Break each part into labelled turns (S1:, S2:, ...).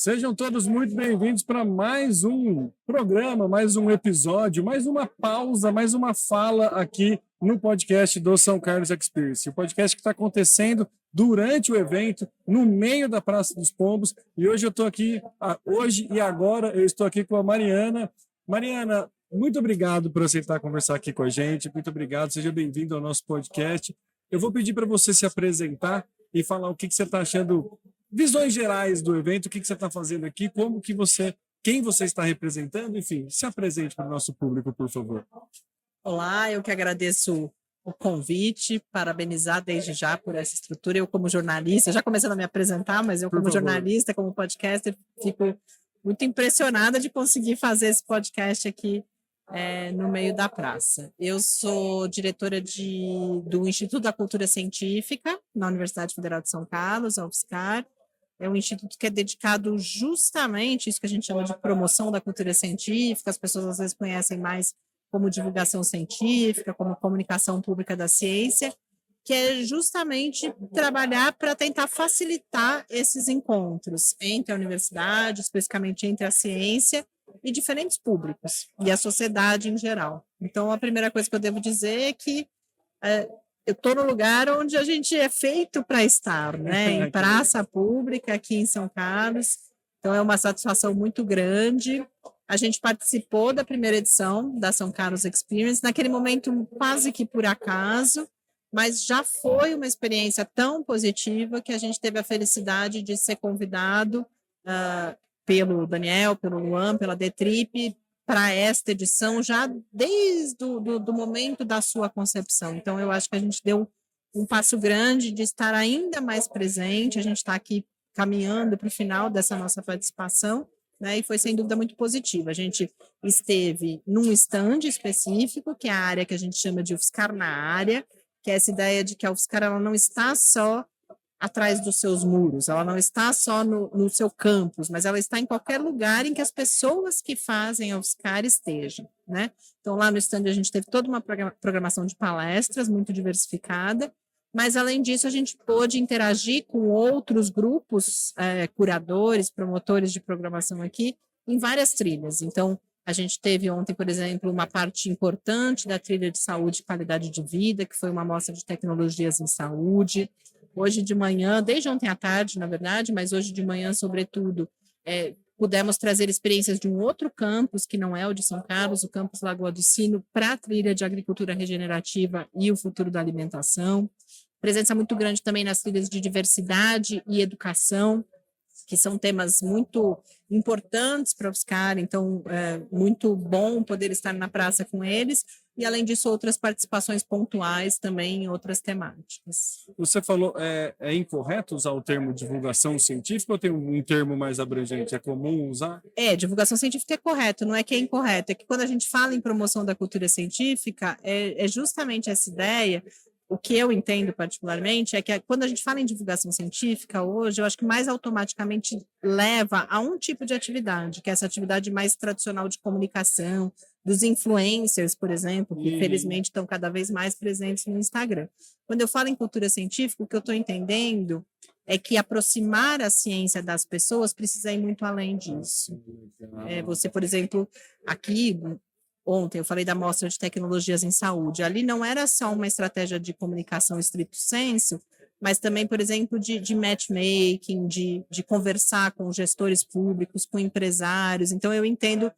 S1: Sejam todos muito bem-vindos para mais um programa, mais um episódio, mais uma pausa, mais uma fala aqui no podcast do São Carlos Experience. O podcast que está acontecendo durante o evento, no meio da Praça dos Pombos. E hoje eu estou aqui, hoje e agora, eu estou aqui com a Mariana. Mariana, muito obrigado por aceitar conversar aqui com a gente. Muito obrigado, seja bem-vindo ao nosso podcast. Eu vou pedir para você se apresentar e falar o que você está achando, visões gerais do evento, o que você está fazendo aqui, quem você está representando, enfim, se apresente para o nosso público, por favor.
S2: Olá, eu que agradeço o convite, parabenizar desde já por essa estrutura. Eu, como jornalista, já começando a me apresentar, mas eu, como jornalista, como podcaster, fico muito impressionada de conseguir fazer esse podcast aqui no meio da praça. Eu sou diretora do Instituto da Cultura Científica, na Universidade Federal de São Carlos, a UFSCar. É um instituto que é dedicado justamente isso que a gente chama de promoção da cultura científica. As pessoas às vezes conhecem mais como divulgação científica, como comunicação pública da ciência, que é justamente trabalhar para tentar facilitar esses encontros entre a universidade, especificamente entre a ciência e diferentes públicos, e a sociedade em geral. Então, a primeira coisa que eu devo dizer é que eu estou no lugar onde a gente é feito para estar, né? Em praça pública, aqui em São Carlos. Então, é uma satisfação muito grande. A gente participou da primeira edição da São Carlos Experience, naquele momento quase que por acaso, mas já foi uma experiência tão positiva que a gente teve a felicidade de ser convidado pelo Daniel, pelo Luan, pela Detrip, para esta edição, já desde do momento da sua concepção. Então, eu acho que a gente deu um passo grande de estar ainda mais presente, a gente está aqui caminhando para o final dessa nossa participação, né, e foi sem dúvida muito positiva. A gente esteve num stand específico, que é a área que a gente chama de UFSCar na área, que é essa ideia de que a UFSCar ela não está só atrás dos seus muros, ela não está só no seu campus, mas ela está em qualquer lugar em que as pessoas que fazem a UFSCar estejam, né? Então, lá no stand a gente teve toda uma programação de palestras muito diversificada, mas, além disso, a gente pôde interagir com outros grupos, curadores, promotores de programação aqui, em várias trilhas. Então, a gente teve ontem, por exemplo, uma parte importante da trilha de saúde e qualidade de vida, que foi uma mostra de tecnologias em saúde. Hoje de manhã, desde ontem à tarde, na verdade, mas hoje de manhã, sobretudo, pudemos trazer experiências de um outro campus, que não é o de São Carlos, o campus Lagoa do Sino, para a trilha de agricultura regenerativa e o futuro da alimentação. Presença muito grande também nas trilhas de diversidade e educação, que são temas muito importantes para os caras, então é muito bom poder estar na praça com eles, e além disso outras participações pontuais também em outras temáticas.
S1: Você falou, é incorreto usar o termo divulgação científica ou tem um termo mais abrangente? É comum usar?
S2: Divulgação científica é correto, não é que é incorreto, é que quando a gente fala em promoção da cultura científica, é justamente essa ideia. O que eu entendo particularmente é que quando a gente fala em divulgação científica hoje, eu acho que mais automaticamente leva a um tipo de atividade, que é essa atividade mais tradicional de comunicação, dos influencers, por exemplo, que infelizmente estão cada vez mais presentes no Instagram. Quando eu falo em cultura científica, o que eu estou entendendo é que aproximar a ciência das pessoas precisa ir muito além disso. Você, por exemplo, aqui ontem eu falei da mostra de tecnologias em saúde. Ali não era só uma estratégia de comunicação estricto sensu, mas também, por exemplo, de matchmaking, de conversar com gestores públicos, com empresários. Então, eu entendo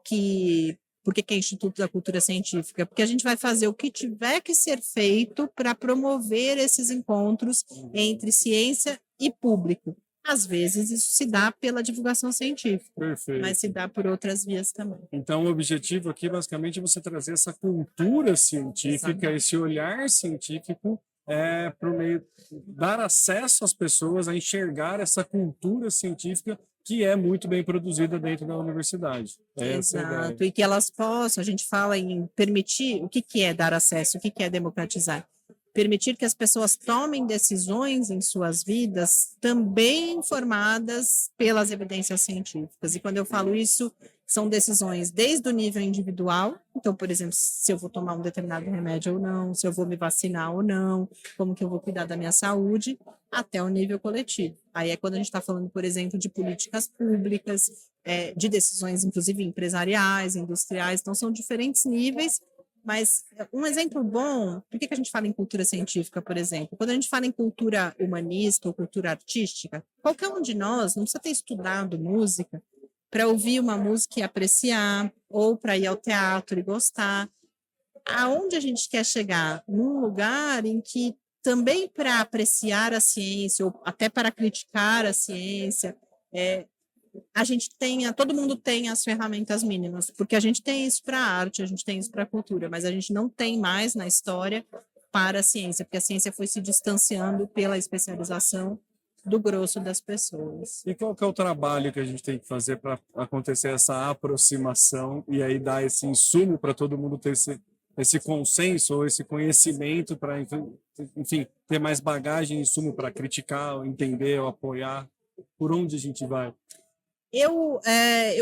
S2: que... Por que é Instituto da Cultura Científica? Porque a gente vai fazer o que tiver que ser feito para promover esses encontros entre ciência e público. Às vezes isso se dá pela divulgação científica,
S1: Perfeito.
S2: Mas se dá por outras vias também.
S1: Então, o objetivo aqui, basicamente, é você trazer essa cultura científica,
S2: Exatamente.
S1: esse olhar científico, para o meio, dar acesso às pessoas a enxergar essa cultura científica que é muito bem produzida dentro da universidade.
S2: Exato, e que elas possam, a gente fala em permitir, o que é dar acesso, o que é democratizar? permitir que as pessoas tomem decisões em suas vidas também informadas pelas evidências científicas. E quando eu falo isso, são decisões desde o nível individual, então, por exemplo, se eu vou tomar um determinado remédio ou não, se eu vou me vacinar ou não, como que eu vou cuidar da minha saúde, até o nível coletivo. Aí é quando a gente está falando, por exemplo, de políticas públicas, de decisões, inclusive, empresariais, industriais, então são diferentes níveis. Mas um exemplo bom, por que a gente fala em cultura científica, por exemplo? Quando a gente fala em cultura humanista ou cultura artística, qualquer um de nós não precisa ter estudado música para ouvir uma música e apreciar, ou para ir ao teatro e gostar. Aonde a gente quer chegar? Num lugar em que também para apreciar a ciência, ou até para criticar a ciência, a gente tenha, todo mundo tem as ferramentas mínimas, porque a gente tem isso para a arte, a gente tem isso para a cultura, mas a gente não tem mais na história para a ciência, porque a ciência foi se distanciando pela especialização do grosso das pessoas.
S1: E qual que é o trabalho que a gente tem que fazer para acontecer essa aproximação e aí dar esse insumo para todo mundo ter esse consenso ou esse conhecimento para, enfim, ter mais bagagem e insumo para criticar, entender ou apoiar? Por onde a gente vai?
S2: Eu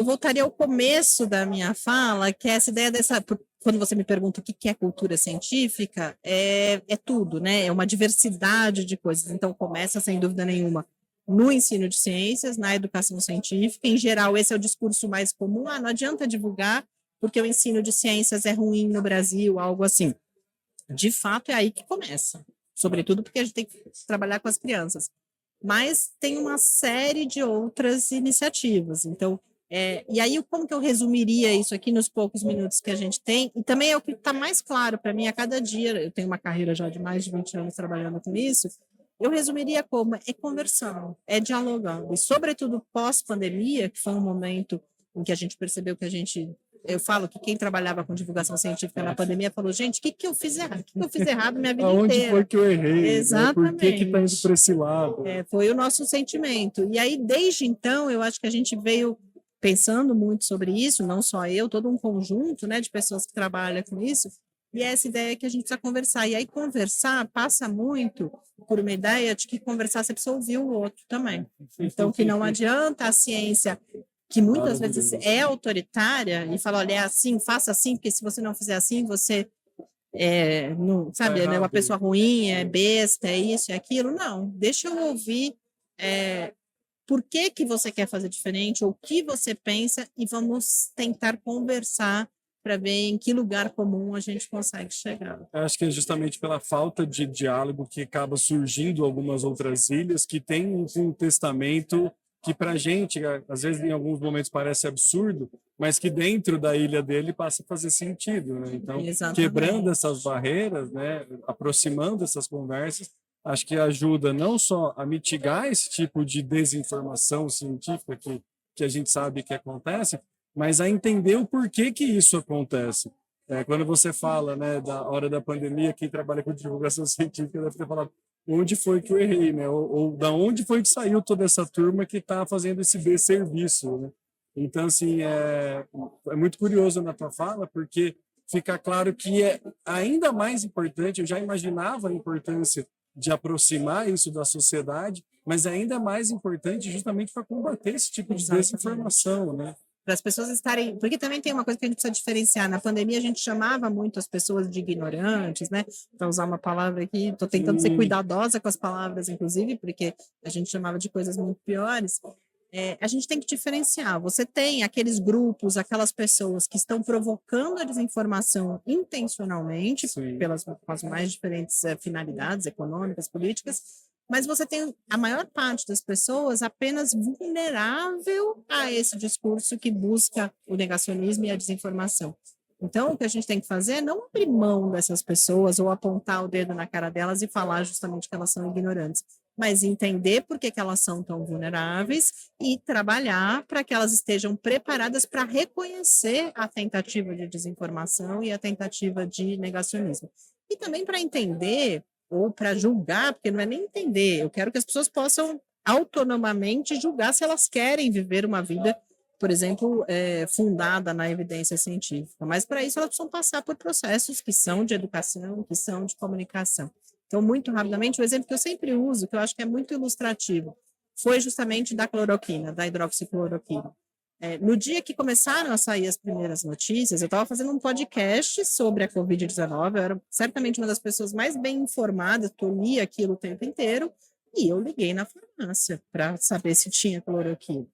S2: voltaria ao começo da minha fala, que é essa ideia dessa. Quando você me pergunta o que é cultura científica, é tudo, né? É uma diversidade de coisas. Então, começa, sem dúvida nenhuma, no ensino de ciências, na educação científica. Em geral, esse é o discurso mais comum. Não adianta divulgar, porque o ensino de ciências é ruim no Brasil, algo assim. De fato, é aí que começa. Sobretudo porque a gente tem que trabalhar com as crianças. Mas tem uma série de outras iniciativas. Então, e aí como que eu resumiria isso aqui nos poucos minutos que a gente tem? E também é o que está mais claro para mim a cada dia. Eu tenho uma carreira já de mais de 20 anos trabalhando com isso. Eu resumiria como conversando, dialogando. E, sobretudo, pós-pandemia, que foi um momento em que a gente percebeu que eu falo que quem trabalhava com divulgação científica na pandemia falou, gente, o que eu fiz errado? O que eu fiz errado minha vida
S1: Aonde
S2: inteira?
S1: foi que eu errei?
S2: Exatamente.
S1: Né? Por que está indo para esse lado?
S2: Foi o nosso sentimento. E aí, desde então, eu acho que a gente veio pensando muito sobre isso, não só eu, todo um conjunto, né, de pessoas que trabalham com isso, e essa ideia que a gente precisa conversar. E aí, conversar passa muito por uma ideia de que conversar você precisa ouvir o outro também. Então, que não adianta a ciência, que muitas vezes é autoritária, e fala, olha, é assim, faça assim, porque se você não fizer assim, você não, sabe, é uma pessoa ruim, é besta, é isso, é aquilo. Não, deixa eu ouvir por que você quer fazer diferente, ou o que você pensa, e vamos tentar conversar para ver em que lugar comum a gente consegue chegar.
S1: Eu acho que é justamente pela falta de diálogo que acaba surgindo algumas outras ilhas que têm um testamento que para a gente, às vezes em alguns momentos parece absurdo, mas que dentro da ilha dele passa a fazer sentido, né? Então,
S2: Exatamente.
S1: quebrando essas barreiras, né, aproximando essas conversas, acho que ajuda não só a mitigar esse tipo de desinformação científica que a gente sabe que acontece, mas a entender o porquê que isso acontece. Quando você fala, né, da hora da pandemia, quem trabalha com divulgação científica deve ter falado onde foi que eu errei, né? Ou da onde foi que saiu toda essa turma que está fazendo esse desserviço, né? Então, assim, é muito curioso na tua fala, porque fica claro que é ainda mais importante, eu já imaginava a importância de aproximar isso da sociedade, mas é ainda mais importante justamente para combater esse tipo de desinformação, né?
S2: Para as pessoas estarem... Porque também tem uma coisa que a gente precisa diferenciar. Na pandemia, a gente chamava muito as pessoas de ignorantes, né? Para usar uma palavra aqui, estou tentando ser cuidadosa com as palavras, inclusive, porque a gente chamava de coisas muito piores. A gente tem que diferenciar. Você tem aqueles grupos, aquelas pessoas que estão provocando a desinformação intencionalmente, com as mais diferentes finalidades econômicas, políticas, mas você tem a maior parte das pessoas apenas vulnerável a esse discurso que busca o negacionismo e a desinformação. Então, o que a gente tem que fazer é não abrir mão dessas pessoas ou apontar o dedo na cara delas e falar justamente que elas são ignorantes, mas entender por que elas são tão vulneráveis e trabalhar para que elas estejam preparadas para reconhecer a tentativa de desinformação e a tentativa de negacionismo. E também para entender ou para julgar, porque não é nem entender, eu quero que as pessoas possam autonomamente julgar se elas querem viver uma vida, por exemplo, fundada na evidência científica. Mas para isso elas precisam passar por processos que são de educação, que são de comunicação. Então, muito rapidamente, o exemplo que eu sempre uso, que eu acho que é muito ilustrativo, foi justamente da cloroquina, da hidroxicloroquina. No dia que começaram a sair as primeiras notícias, eu estava fazendo um podcast sobre a Covid-19, eu era certamente uma das pessoas mais bem informadas, que eu lia aquilo o tempo inteiro, e eu liguei na farmácia para saber se tinha cloroquina.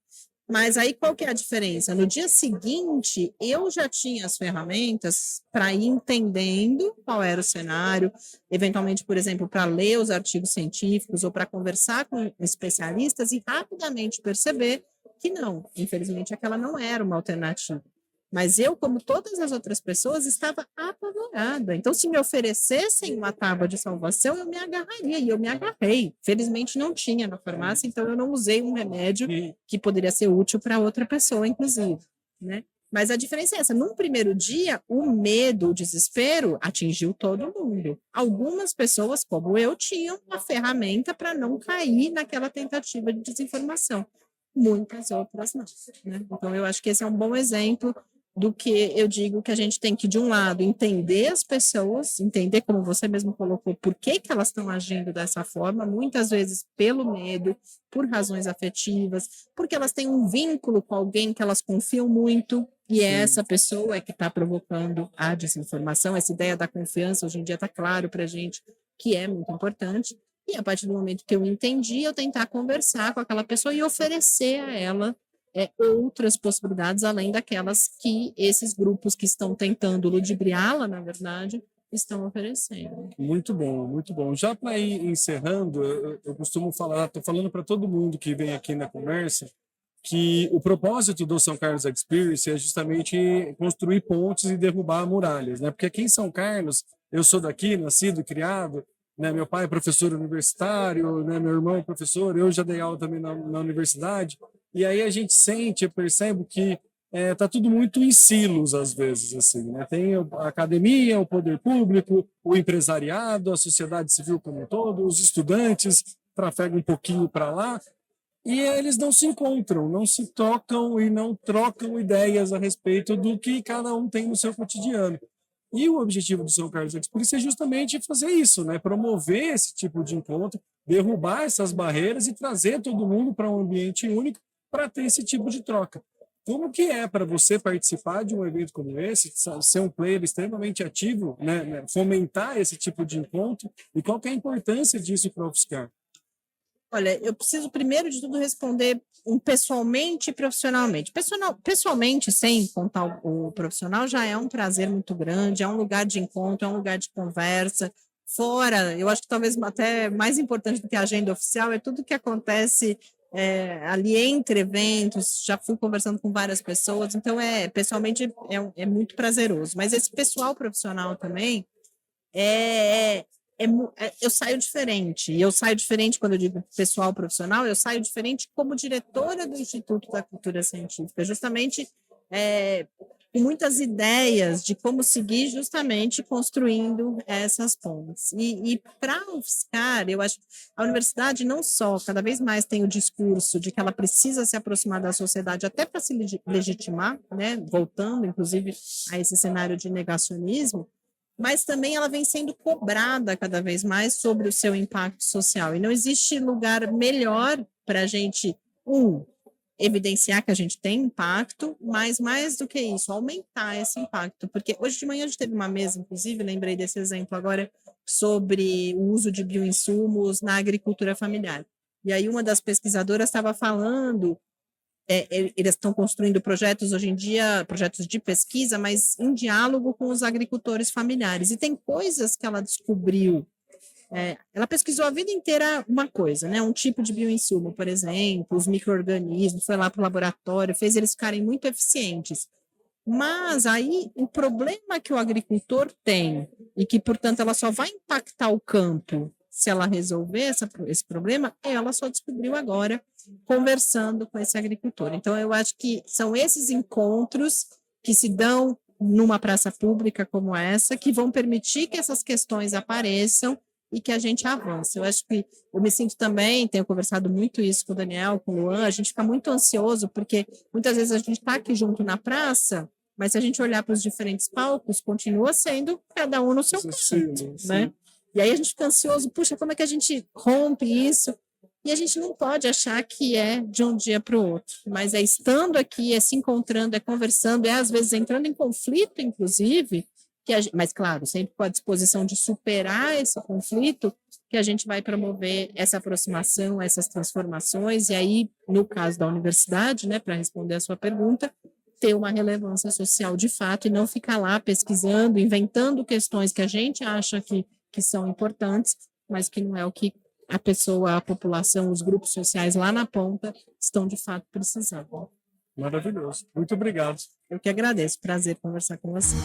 S2: Mas aí qual que é a diferença? No dia seguinte, eu já tinha as ferramentas para ir entendendo qual era o cenário, eventualmente, por exemplo, para ler os artigos científicos ou para conversar com especialistas e rapidamente perceber que não, infelizmente aquela não era uma alternativa. Mas eu, como todas as outras pessoas, estava apavorada. Então, se me oferecessem uma tábua de salvação, eu me agarraria, e eu me agarrei. Felizmente não tinha na farmácia, então eu não usei um remédio que poderia ser útil para outra pessoa, inclusive, né? Mas a diferença é essa, num primeiro dia, o medo, o desespero atingiu todo mundo. Algumas pessoas, como eu, tinham uma ferramenta para não cair naquela tentativa de desinformação. Muitas outras não, né? Então, eu acho que esse é um bom exemplo do que eu digo que a gente tem que, de um lado, entender as pessoas, entender, como você mesmo colocou, por que elas estão agindo dessa forma, muitas vezes pelo medo, por razões afetivas, porque elas têm um vínculo com alguém que elas confiam muito, e é essa pessoa que está provocando a desinformação. Essa ideia da confiança, hoje em dia, está claro para a gente que é muito importante, e a partir do momento que eu entendi, eu tentar conversar com aquela pessoa e oferecer a ela outras possibilidades, além daquelas que esses grupos que estão tentando ludibriá-la, na verdade, estão oferecendo.
S1: Muito bom, muito bom. Já para ir encerrando, eu costumo falar, estou falando para todo mundo que vem aqui na conversa, que o propósito do São Carlos Experience é justamente construir pontes e derrubar muralhas, né? Porque aqui em São Carlos, eu sou daqui, nascido e criado, né? Meu pai é professor universitário, né? Meu irmão é professor, eu já dei aula também na universidade, e aí a gente sente, eu percebo que tá tudo muito em silos às vezes, assim, né? Tem a academia, o poder público, o empresariado, a sociedade civil como um todo, os estudantes trafegam um pouquinho para lá, e eles não se encontram, não se tocam e não trocam ideias a respeito do que cada um tem no seu cotidiano. E o objetivo do São Carlos Experience é justamente fazer isso, né? Promover esse tipo de encontro, derrubar essas barreiras e trazer todo mundo para um ambiente único para ter esse tipo de troca. Como que é para você participar de um evento como esse, ser um player extremamente ativo, né? Fomentar esse tipo de encontro, e qual que é a importância disso para o UFSCar?
S2: Olha, eu preciso primeiro de tudo responder pessoalmente e profissionalmente. Pessoalmente, sem contar o profissional, já é um prazer muito grande, é um lugar de encontro, é um lugar de conversa. Fora, eu acho que talvez até mais importante do que a agenda oficial é tudo que acontece ali entre eventos. Já fui conversando com várias pessoas, então pessoalmente é muito prazeroso. Mas esse pessoal profissional também é, eu saio diferente. E eu saio diferente quando eu digo pessoal profissional, eu saio diferente como diretora do Instituto da Cultura Científica, justamente com muitas ideias de como seguir justamente construindo essas pontes. E para a UFSCar, eu acho que a universidade não só cada vez mais tem o discurso de que ela precisa se aproximar da sociedade até para se legitimar, né, voltando inclusive a esse cenário de negacionismo, mas também ela vem sendo cobrada cada vez mais sobre o seu impacto social. E não existe lugar melhor para a gente, evidenciar que a gente tem impacto, mas mais do que isso, aumentar esse impacto. Porque hoje de manhã a gente teve uma mesa, inclusive, lembrei desse exemplo agora, sobre o uso de bioinsumos na agricultura familiar. E aí uma das pesquisadoras estava falando eles estão construindo projetos hoje em dia, projetos de pesquisa, mas em diálogo com os agricultores familiares. E tem coisas que ela descobriu. Ela pesquisou a vida inteira uma coisa, né? Um tipo de bioinsumo, por exemplo, os micro-organismos, foi lá para o laboratório, fez eles ficarem muito eficientes. Mas aí o problema que o agricultor tem, e que, portanto, ela só vai impactar o campo se ela resolver esse problema, ela só descobriu agora, conversando com esse agricultor. Então, eu acho que são esses encontros que se dão numa praça pública como essa, que vão permitir que essas questões apareçam e que a gente avance. Eu acho que eu me sinto também, tenho conversado muito isso com o Daniel, com o Luan, a gente fica muito ansioso, porque muitas vezes a gente está aqui junto na praça, mas se a gente olhar para os diferentes palcos, continua sendo cada um no seu canto, né? E aí a gente fica ansioso, puxa, como é que a gente rompe isso? E a gente não pode achar que é de um dia para o outro, mas é estando aqui, é se encontrando, é conversando, é às vezes entrando em conflito, inclusive, mas claro, sempre com a disposição de superar esse conflito, que a gente vai promover essa aproximação, essas transformações, e aí, no caso da universidade, né, para responder a sua pergunta, ter uma relevância social de fato e não ficar lá pesquisando, inventando questões que a gente acha que são importantes, mas que não é o que a pessoa, a população, os grupos sociais lá na ponta estão de fato precisando.
S1: Maravilhoso. Muito obrigado.
S2: Eu que agradeço. Prazer conversar com você.